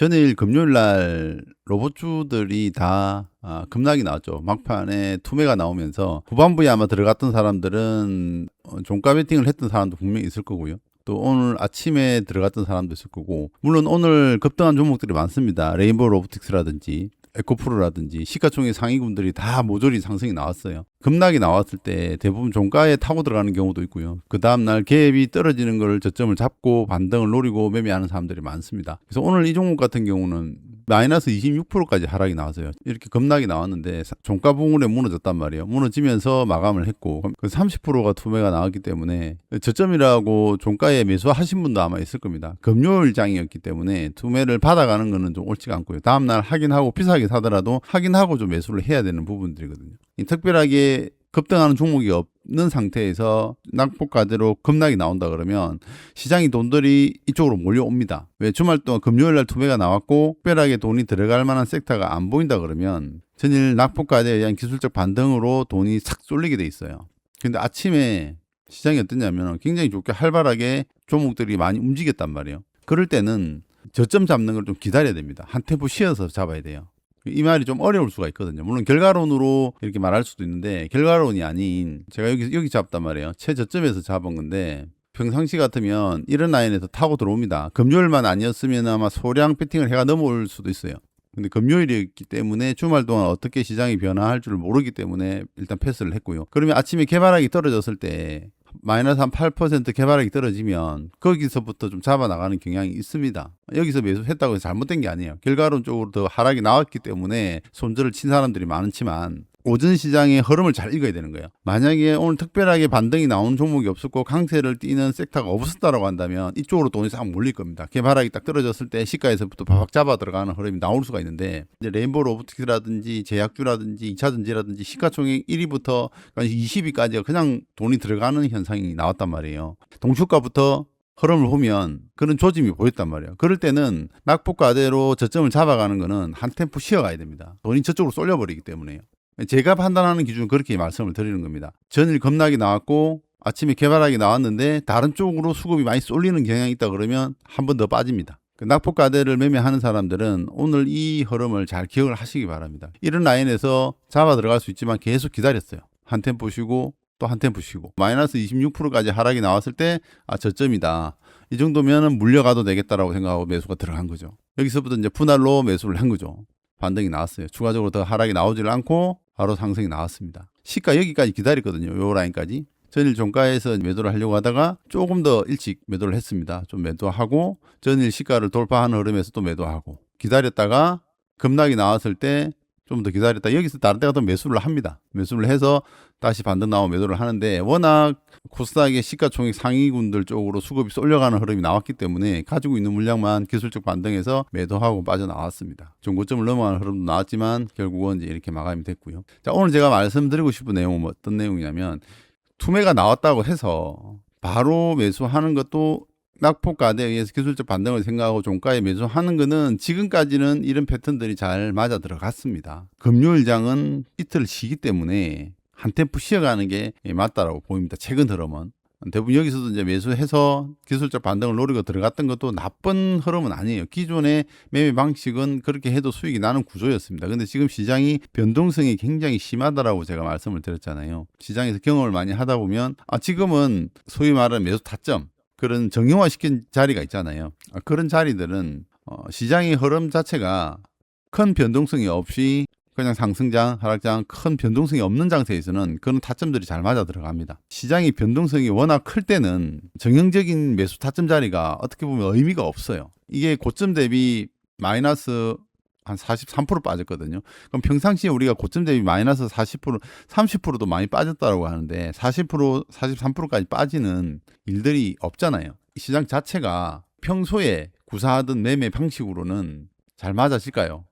전일 금요일 날 로봇주들이 다 급락이 나왔죠. 막판에 투매가 나오면서 후반부에 아마 들어갔던 사람들은 종가 베팅을 했던 사람도 분명히 있을 거고요. 또 오늘 아침에 들어갔던 사람도 있을 거고, 물론 오늘 급등한 종목들이 많습니다. 레인보우 로보틱스라든지 에코프로라든지 시가총액 상위군들이 다 모조리 상승이 나왔어요. 급락이 나왔을 때 대부분 종가에 타고 들어가는 경우도 있고요. 그 다음날 갭이 떨어지는 걸 저점을 잡고 반등을 노리고 매매하는 사람들이 많습니다. 그래서 오늘 이 종목 같은 경우는 마이너스 26%까지 하락이 나왔어요. 이렇게 급락이 나왔는데 종가 부분에 무너졌단 말이에요. 무너지면서 마감을 했고, 그 30%가 투매가 나왔기 때문에 저점이라고 종가에 매수하신 분도 아마 있을 겁니다. 금요일 장이었기 때문에 투매를 받아가는 거는 좀 옳지가 않고요. 다음날 확인하고 비싸게 사더라도 확인하고 좀 매수를 해야 되는 부분들이거든요. 특별하게 급등하는 종목이 없는 상태에서 낙폭과대로 급락이 나온다 그러면 시장이 돈들이 이쪽으로 몰려옵니다. 왜? 주말 동안 금요일 날 투매가 나왔고 특별하게 돈이 들어갈 만한 섹터가 안 보인다 그러면 전일 낙폭과대에 의한 기술적 반등으로 돈이 싹 쏠리게 돼 있어요. 근데 아침에 시장이 어땠냐면 굉장히 좋게 활발하게 종목들이 많이 움직였단 말이에요. 그럴 때는 저점 잡는 걸 좀 기다려야 됩니다. 한 템포 쉬어서 잡아야 돼요. 이 말이 좀 어려울 수가 있거든요. 물론 결과론으로 이렇게 말할 수도 있는데 결과론이 아닌, 제가 여기 잡단 말이에요. 최저점에서 잡은 건데 평상시 같으면 이런 라인에서 타고 들어옵니다. 금요일만 아니었으면 아마 소량 배팅을 해가 넘어올 수도 있어요. 근데 금요일이었기 때문에 주말 동안 어떻게 시장이 변화할 줄 모르기 때문에 일단 패스를 했고요. 그러면 아침에 개발하기 떨어졌을 때 마이너스 한 8% 개발하기 떨어지면 거기서부터 좀 잡아나가는 경향이 있습니다. 여기서 매수했다고 해서 잘못된 게 아니에요. 결과론적으로 더 하락이 나왔기 때문에 손절을 친 사람들이 많지만 오전 시장의 흐름을 잘 읽어야 되는 거예요. 만약에 오늘 특별하게 반등이 나온 종목이 없었고 강세를 띠는 섹터가 없었다라고 한다면 이쪽으로 돈이 싹 몰릴 겁니다. 개발하기 딱 떨어졌을 때 시가에서부터 바박 잡아 들어가는 흐름이 나올 수가 있는데, 이제 레인보우 로보틱스라든지 제약주라든지 2차전지라든지 시가총액 1위부터 20위까지가 그냥 돈이 들어가는 현상이 나왔단 말이에요. 동시가부터 흐름을 보면 그런 조짐이 보였단 말이에요. 그럴 때는 낙폭과대로 저점을 잡아가는 거는 한 템포 쉬어가야 됩니다. 돈이 저쪽으로 쏠려버리기 때문에요. 제가 판단하는 기준은 그렇게 말씀을 드리는 겁니다. 전일 급락이 나왔고 아침에 개발하기 나왔는데 다른 쪽으로 수급이 많이 쏠리는 경향이 있다 그러면 한 번 더 빠집니다. 낙폭과대를 매매하는 사람들은 오늘 이 흐름을 잘 기억을 하시기 바랍니다. 이런 라인에서 잡아 들어갈 수 있지만 계속 기다렸어요. 한 템포 쉬고 또 한 템포 쉬고 마이너스 26%까지 하락이 나왔을 때 저점이다. 이 정도면 물려가도 되겠다라고 생각하고 매수가 들어간 거죠. 여기서부터 이제 분할로 매수를 한 거죠. 반등이 나왔어요. 추가적으로 더 하락이 나오질 않고 바로 상승이 나왔습니다. 시가 여기까지 기다렸거든요. 요 라인까지. 전일 종가에서 매도를 하려고 하다가 조금 더 일찍 매도를 했습니다. 좀 매도하고 전일 시가를 돌파하는 흐름에서 또 매도하고 기다렸다가 급락이 나왔을 때 좀 더 기다렸다. 여기서 다른 데가 또 매수를 합니다. 매수를 해서 다시 반등 나오면 매도를 하는데, 워낙 코스닥의 시가총액 상위군들 쪽으로 수급이 쏠려가는 흐름이 나왔기 때문에 가지고 있는 물량만 기술적 반등해서 매도하고 빠져나왔습니다. 좀 고점을 넘어가는 흐름도 나왔지만 결국은 이제 이렇게 마감이 됐고요. 자, 오늘 제가 말씀드리고 싶은 내용은 어떤 내용이냐면, 투매가 나왔다고 해서 바로 매수하는 것도 낙폭과대에 의해서 기술적 반등을 생각하고 종가에 매수하는 거는 지금까지는 이런 패턴들이 잘 맞아 들어갔습니다. 금요일장은 이틀 쉬기 때문에 한 템포 쉬어가는 게 맞다라고 보입니다. 최근 흐름은. 대부분 여기서도 이제 매수해서 기술적 반등을 노리고 들어갔던 것도 나쁜 흐름은 아니에요. 기존의 매매 방식은 그렇게 해도 수익이 나는 구조였습니다. 근데 지금 시장이 변동성이 굉장히 심하다라고 제가 말씀을 드렸잖아요. 시장에서 경험을 많이 하다 보면 지금은 소위 말하는 매수 타점, 그런 정형화시킨 자리가 있잖아요. 그런 자리들은 시장의 흐름 자체가 큰 변동성이 없이 그냥 상승장, 하락장, 큰 변동성이 없는 장세에서는 그런 타점들이 잘 맞아 들어갑니다. 시장의 변동성이 워낙 클 때는 정형적인 매수 타점 자리가 어떻게 보면 의미가 없어요. 이게 고점 대비 마이너스 한 43% 빠졌거든요. 그럼 평상시에 우리가 고점 대비 마이너스 40%, 30%도 많이 빠졌다고 하는데 40%, 43%까지 빠지는 일들이 없잖아요. 시장 자체가 평소에 구사하던 매매 방식으로는 잘 맞아질까요?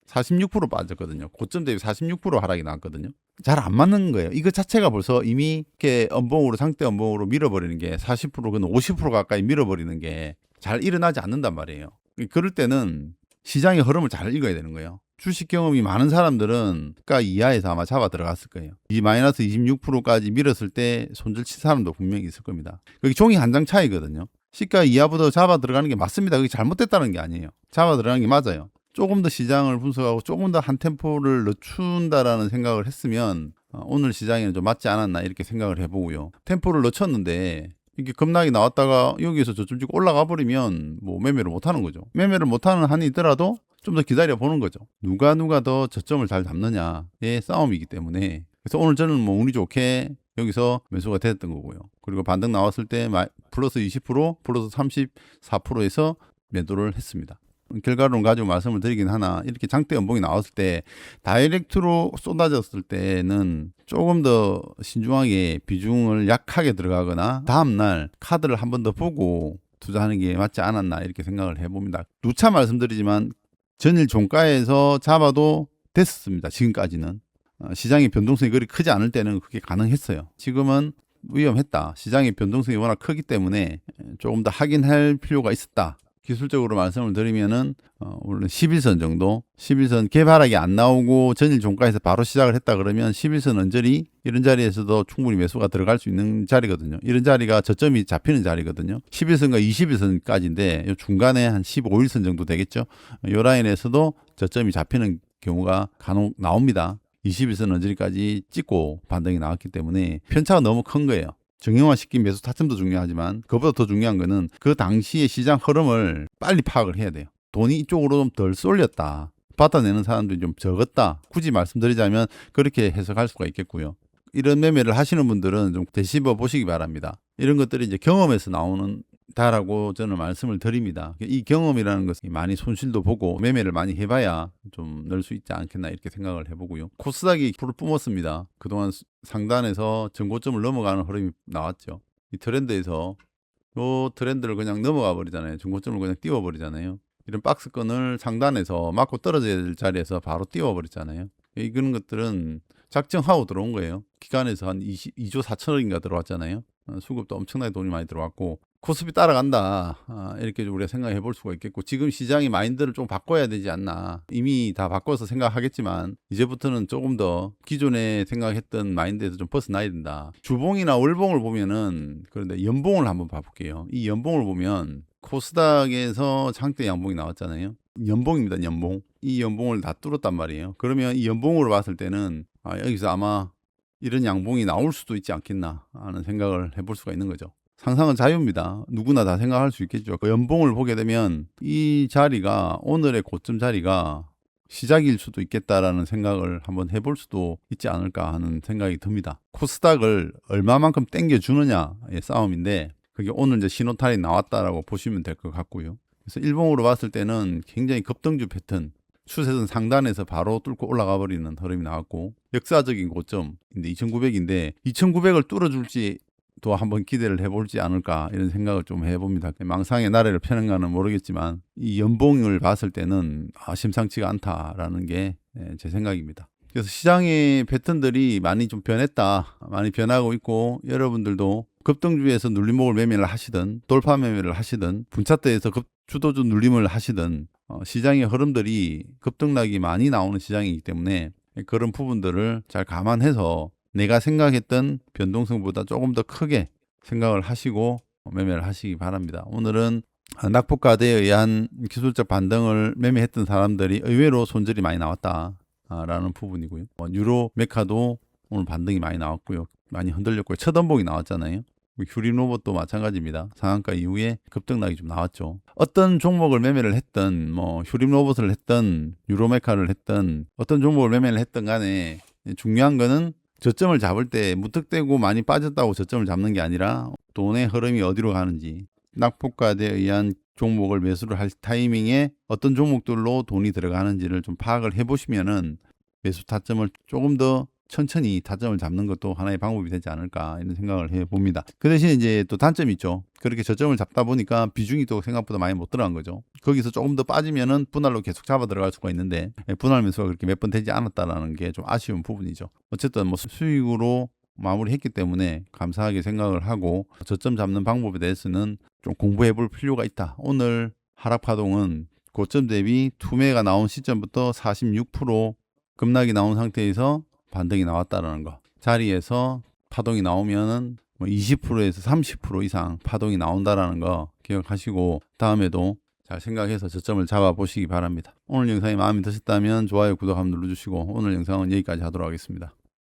46% 빠졌거든요. 고점 대비 46% 하락이 나왔거든요. 잘 안 맞는 거예요. 이거 자체가 벌써 이미 이렇게 연봉으로, 상대 연봉으로 밀어버리는 게 40%, 그는 50% 가까이 밀어버리는 게 잘 일어나지 않는단 말이에요. 그럴 때는 시장의 흐름을 잘 읽어야 되는 거예요. 주식 경험이 많은 사람들은 가 이하에서 아마 잡아 들어갔을 거예요. 이 마이너스 26%까지 밀었을 때 손절 친 사람도 분명히 있을 겁니다. 여기 종이 한 장 차이거든요. 시가 이하부터 잡아 들어가는 게 맞습니다. 그게 잘못됐다는 게 아니에요. 잡아 들어가는 게 맞아요. 조금 더 시장을 분석하고 조금 더 한 템포를 늦춘다라는 생각을 했으면 오늘 시장에는 좀 맞지 않았나 이렇게 생각을 해보고요. 템포를 늦췄는데 이게 급락이 나왔다가 여기에서 저점 찍고 올라가 버리면 뭐 매매를 못하는 거죠. 매매를 못하는 한이 있더라도 좀 더 기다려 보는 거죠. 누가 더 저점을 잘 잡느냐의 싸움이기 때문에. 그래서 오늘 저는 뭐 운이 좋게 여기서 매수가 됐던 거고요. 그리고 반등 나왔을 때 플러스 20%, 플러스 34%에서 매도를 했습니다. 결과론 가지고 말씀을 드리긴 하나, 이렇게 장대 연봉이 나왔을 때 다이렉트로 쏟아졌을 때는 조금 더 신중하게 비중을 약하게 들어가거나 다음날 카드를 한 번 더 보고 투자하는 게 맞지 않았나 이렇게 생각을 해봅니다. 누차 말씀드리지만 전일 종가에서 잡아도 됐습니다. 지금까지는. 시장의 변동성이 그리 크지 않을 때는 그게 가능했어요. 지금은 위험했다. 시장의 변동성이 워낙 크기 때문에 조금 더 확인할 필요가 있었다. 기술적으로 말씀을 드리면은 물론 11선 정도, 11선 개발하기 안 나오고 전일 종가에서 바로 시작을 했다 그러면 11선 언저리 이런 자리에서도 충분히 매수가 들어갈 수 있는 자리거든요. 이런 자리가 저점이 잡히는 자리거든요. 11선과 21선까지인데 요 중간에 한 15일선 정도 되겠죠. 이 라인에서도 저점이 잡히는 경우가 간혹 나옵니다. 21선 언저리까지 찍고 반등이 나왔기 때문에 편차가 너무 큰 거예요. 정형화시킨 매수 타점도 중요하지만 그보다 더 중요한 거는 그 당시의 시장 흐름을 빨리 파악을 해야 돼요. 돈이 이쪽으로 좀 덜 쏠렸다. 받아내는 사람들이 좀 적었다. 굳이 말씀드리자면 그렇게 해석할 수가 있겠고요. 이런 매매를 하시는 분들은 좀 되씹어 보시기 바랍니다. 이런 것들이 이제 경험에서 나오는 다라고 저는 말씀을 드립니다. 이 경험이라는 것이 많이 손실도 보고 매매를 많이 해봐야 좀 늘 수 있지 않겠나 이렇게 생각을 해보고요. 코스닥이 불을 뿜었습니다. 그동안 상단에서 전고점을 넘어가는 흐름이 나왔죠. 이 트렌드에서 이 트렌드를 그냥 넘어가 버리잖아요. 전고점을 그냥 띄워버리잖아요. 이런 박스권을 상단에서 맞고 떨어져야 될 자리에서 바로 띄워버렸잖아요. 이런 것들은 작정하고 들어온 거예요. 기간에서 한 2조 4천억인가 들어왔잖아요. 수급도 엄청나게 돈이 많이 들어왔고 코스피 따라간다 이렇게 우리가 생각해 볼 수가 있겠고, 지금 시장의 마인드를 좀 바꿔야 되지 않나. 이미 다 바꿔서 생각하겠지만 이제부터는 조금 더 기존에 생각했던 마인드에서 좀 벗어나야 된다. 주봉이나 월봉을 보면은, 그런데 연봉을 한번 봐볼게요. 이 연봉을 보면 코스닥에서 장대 양봉이 나왔잖아요. 연봉입니다. 연봉. 이 연봉을 다 뚫었단 말이에요. 그러면 이 연봉으로 봤을 때는 여기서 아마 이런 양봉이 나올 수도 있지 않겠나 하는 생각을 해볼 수가 있는 거죠. 상상은 자유입니다. 누구나 다 생각할 수 있겠죠. 그 연봉을 보게 되면 이 자리가, 오늘의 고점 자리가 시작일 수도 있겠다라는 생각을 한번 해볼 수도 있지 않을까 하는 생각이 듭니다. 코스닥을 얼마만큼 땡겨주느냐의 싸움인데, 그게 오늘 이제 신호탄이 나왔다라고 보시면 될 것 같고요. 그래서 일봉으로 봤을 때는 굉장히 급등주 패턴, 추세선 상단에서 바로 뚫고 올라가 버리는 흐름이 나왔고, 역사적인 고점인데 2900인데 2900을 뚫어줄지 또 한번 기대를 해볼지 않을까 이런 생각을 좀 해봅니다. 망상의 나래를 펴는가는 모르겠지만 이 연봉을 봤을 때는 심상치가 않다라는 게 제 생각입니다. 그래서 시장의 패턴들이 많이 좀 변했다, 많이 변하고 있고, 여러분들도 급등주에서 눌림목을 매매를 하시든 돌파 매매를 하시든 분차대에서 주도주 눌림을 하시든 시장의 흐름들이 급등락이 많이 나오는 시장이기 때문에 그런 부분들을 잘 감안해서 내가 생각했던 변동성보다 조금 더 크게 생각을 하시고 매매를 하시기 바랍니다. 오늘은 낙폭과대에 의한 기술적 반등을 매매했던 사람들이 의외로 손절이 많이 나왔다라는 부분이고요. 유로 메카도 오늘 반등이 많이 나왔고요. 많이 흔들렸고요. 첫 원봉이 나왔잖아요. 휴림 로봇도 마찬가지입니다. 상한가 이후에 급등락이 좀 나왔죠. 어떤 종목을 매매를 했든, 휴림 로봇을 했든, 유로메카를 했든, 어떤 종목을 매매를 했든 간에 중요한 거는 저점을 잡을 때 무턱대고 많이 빠졌다고 저점을 잡는 게 아니라 돈의 흐름이 어디로 가는지, 낙폭과대에 의한 종목을 매수를 할 타이밍에 어떤 종목들로 돈이 들어가는지를 좀 파악을 해보시면은 매수 타점을 조금 더 천천히 타점을 잡는 것도 하나의 방법이 되지 않을까 이런 생각을 해봅니다. 그 대신 이제 또 단점이 있죠. 그렇게 저점을 잡다 보니까 비중이 또 생각보다 많이 못 들어간 거죠. 거기서 조금 더 빠지면은 분할로 계속 잡아 들어갈 수가 있는데 분할 매수가 그렇게 몇 번 되지 않았다라는 게 좀 아쉬운 부분이죠. 어쨌든 수익으로 마무리했기 때문에 감사하게 생각을 하고, 저점 잡는 방법에 대해서는 좀 공부해 볼 필요가 있다. 오늘 하락 파동은 고점 대비 투매가 나온 시점부터 46% 급락이 나온 상태에서 반등이 나왔다라는 거, 자리에서 파동이 나오면은 뭐 20%에서 30% 이상 파동이 나온다라는 거 기억하시고 다음에도 잘 생각해서 저점을 잡아보시기 바랍니다. 오늘 영상이 마음에 드셨다면 좋아요, 구독 한번 눌러주시고 오늘 영상은 여기까지 하도록 하겠습니다.